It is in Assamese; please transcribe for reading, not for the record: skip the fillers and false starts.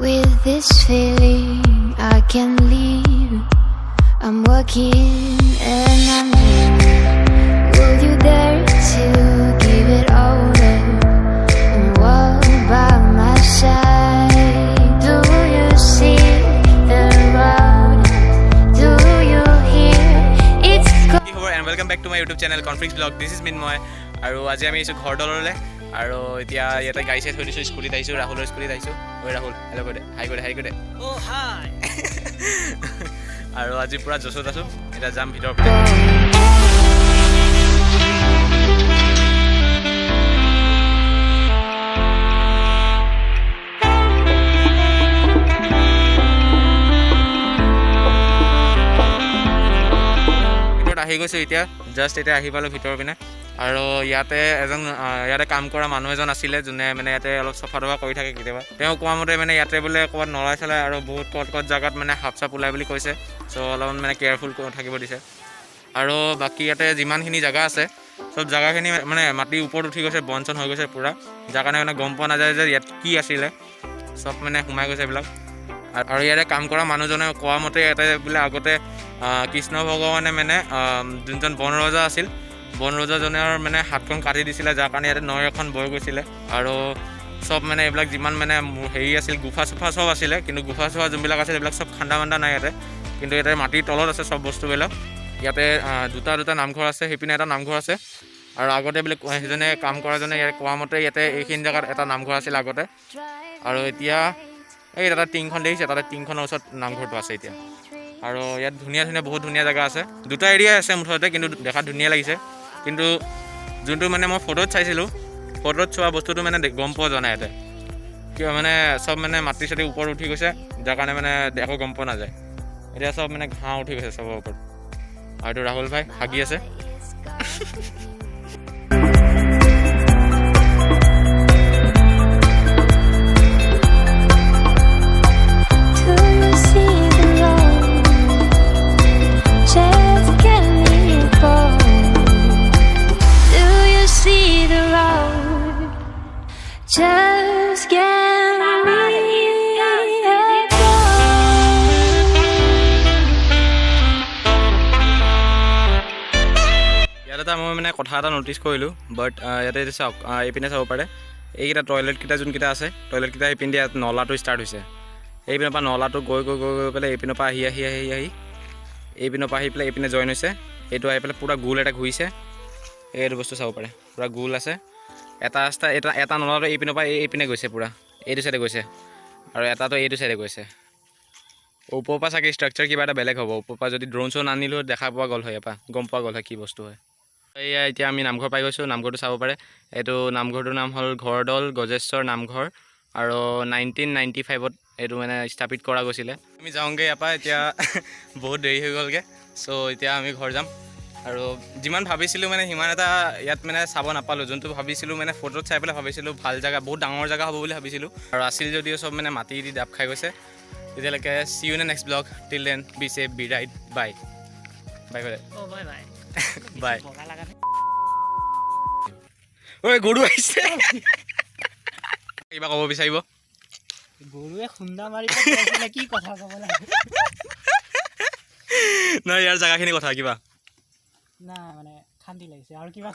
With this feeling I can leave. I'm working and I'm dreaming. Will you dare to give it over and walk by my side? Do you see the road? Do you hear it's and welcome back to my YouTube channel Conflicts Vlog. This is Minmoy আৰু আজি আমি আছো ঘৰ দললে আৰু এতিয়া ইয়াতে গাড়ী চাই থৈ দিছো স্কুটিত আহিছো ৰাহুলৰ স্কুটিত আহিছো ঐ ৰাহুল হেল্ল' কৈ দে হাই কৈ দে অ হাই আৰু আজি পুৰা জছত আছো এটা যাম ভিতৰ ফালে আহি গৈছো এতিয়া জাষ্ট এতিয়া আহি পালো ভিতৰ পিনে আৰু ইয়াতে কাম কৰা মানুহ এজন আছিলে যোনে মানে ইয়াতে অলপ চফা তফা কৰি থাকে কেতিয়াবা তেওঁ কোৱা মতে মানে ইয়াতে বোলে ক'ৰবাত নলাই চলাই আৰু বহুত ক'ত জেগাত মানে সাপ চাপ ওলাই বুলি কৈছে চ' অলপমান মানে কেয়াৰফুল থাকিব দিছে আৰু বাকী ইয়াতে যিমানখিনি জেগা আছে চব জেগাখিনি মানে মাটিৰ ওপৰত উঠি গৈছে বন চন হৈ গৈছে পূৰা যাৰ কাৰণে মানে গম পোৱা নাযায় যে ইয়াত কি আছিলে চব মানে সোমাই গৈছে এইবিলাক আৰু ইয়াতে কাম কৰা মানুহজনে কোৱা মতে ইয়াতে বোলে আগতে কৃষ্ণ ভগৱানে মানে যোনজন বন ৰজা আছিল বন ৰজাজনৰ মানে হাতখন কাটি দিছিলে যাৰ কাৰণে ইয়াতে নৈ এখন বৈ গৈছিলে আৰু চব মানে এইবিলাক যিমান মানে হেৰি আছিল গুফা চুফা চব আছিলে কিন্তু গুফা চুফা যোনবিলাক আছিল এইবিলাক চব খান্দা মান্দা নাই ইয়াতে কিন্তু ইয়াতে মাটিৰ তলত আছে চব বস্তুবিলাক ইয়াতে দুটা নামঘৰ আছে সেইপিনে এটা নামঘৰ আছে আৰু আগতে বোলে সেইজনে কাম কৰাজনে ইয়াতে কোৱা মতে ইয়াতে এইখিনি জেগাত এটা নামঘৰ আছিল আগতে আৰু এতিয়া এই তাতে টিংখন দেখিছে তাতে টিংখনৰ ওচৰত নামঘৰটো আছে এতিয়া আৰু ইয়াত ধুনীয়া বহুত ধুনীয়া জেগা আছে দুটা এৰিয়া আছে মুঠতে কিন্তু দেখাত ধুনীয়া লাগিছে কিন্তু যোনটো মানে মই ফটোত চাইছিলোঁ ফটোত চোৱা বস্তুটো মানে গম পোৱা যোৱা নাই ইয়াতে কিয় মানে চব মানে মাটি চাটি ওপৰত উঠি গৈছে যাৰ কাৰণে মানে একো গম পোৱা নাযায় এতিয়া চব মানে ঘাঁহ উঠি গৈছে চবৰ ওপৰত আৰু এইটো ৰাহুল ভাই হাগি আছে Just get me ইয়াত এটা মই মানে কথা এটা ন'টিচ কৰিলোঁ বাট ইয়াতে চাওক এইপিনে চাব পাৰে এইকেইটা টয়লেটকেইটা যোনকেইটা আছে টয়লেটকেইটা এইপিনে ইয়াত নলাটো ষ্টাৰ্ট হৈছে এইপিনৰ পৰা নলাটো গৈ পেলাই এইপিনৰ পৰা আহি এইপিনৰ পৰা আহি পেলাই এইপিনে জইন হৈছে এইটো আহি পেলাই পূৰা গোল এটা ঘূৰিছে এইটো বস্তু চাব পাৰে পূৰা গোল আছে এটা ৰাস্তা এটা নলাটো এইপিনৰ পৰা এইপিনে গৈছে পূৰা এইটো চাইডে গৈছে আৰু এটাটো এইটো চাইডে গৈছে ওপৰৰ পৰা চাগে ষ্ট্ৰাকচাৰ কিবা এটা বেলেগ হ'ব ওপৰৰ পৰা যদি ড্ৰোন শ্বন আনিলেও দেখা পোৱা গ'ল হয় এপা গম পোৱা গ'ল হয় কি বস্তু হয় এয়া এতিয়া আমি নামঘৰ পাই গৈছোঁ নামঘৰটো চাব পাৰে এইটো নামঘৰটোৰ নাম হ'ল ঘৰদল গজেশ্বৰ নামঘৰ আৰু 1995ত এইটো মানে স্থাপিত কৰা গৈছিলে আমি যাওঁগৈ ইয়াৰ পৰা এতিয়া বহুত দেৰি হৈ গ'লগৈ চ' এতিয়া আমি ঘৰ যাম আৰু যিমান ভাবিছিলোঁ মানে সিমান এটা ইয়াত মানে চাব নাপালোঁ যোনটো ভাবিছিলোঁ মানে ফটোত চাই পেলাই ভাবিছিলোঁ ভাল জেগা বহুত ডাঙৰ জেগা হ'ব বুলি ভাবিছিলোঁ আৰু আছিল যদিও চব মানে মাটি দি ডাব খাই গৈছে তেতিয়ালৈকে see you in next blog till then be safe be right bye কৰে বাই ঐ গৰু আহিছে কিবা ক'ব বিচাৰিব গৰুৱে খুন্দা মাৰি কি কথা ক'ব লাগে নহয় ইয়াৰ জেগাখিনি কথা কিবা না মানে শান্তি লাগিছে আৰু কিবা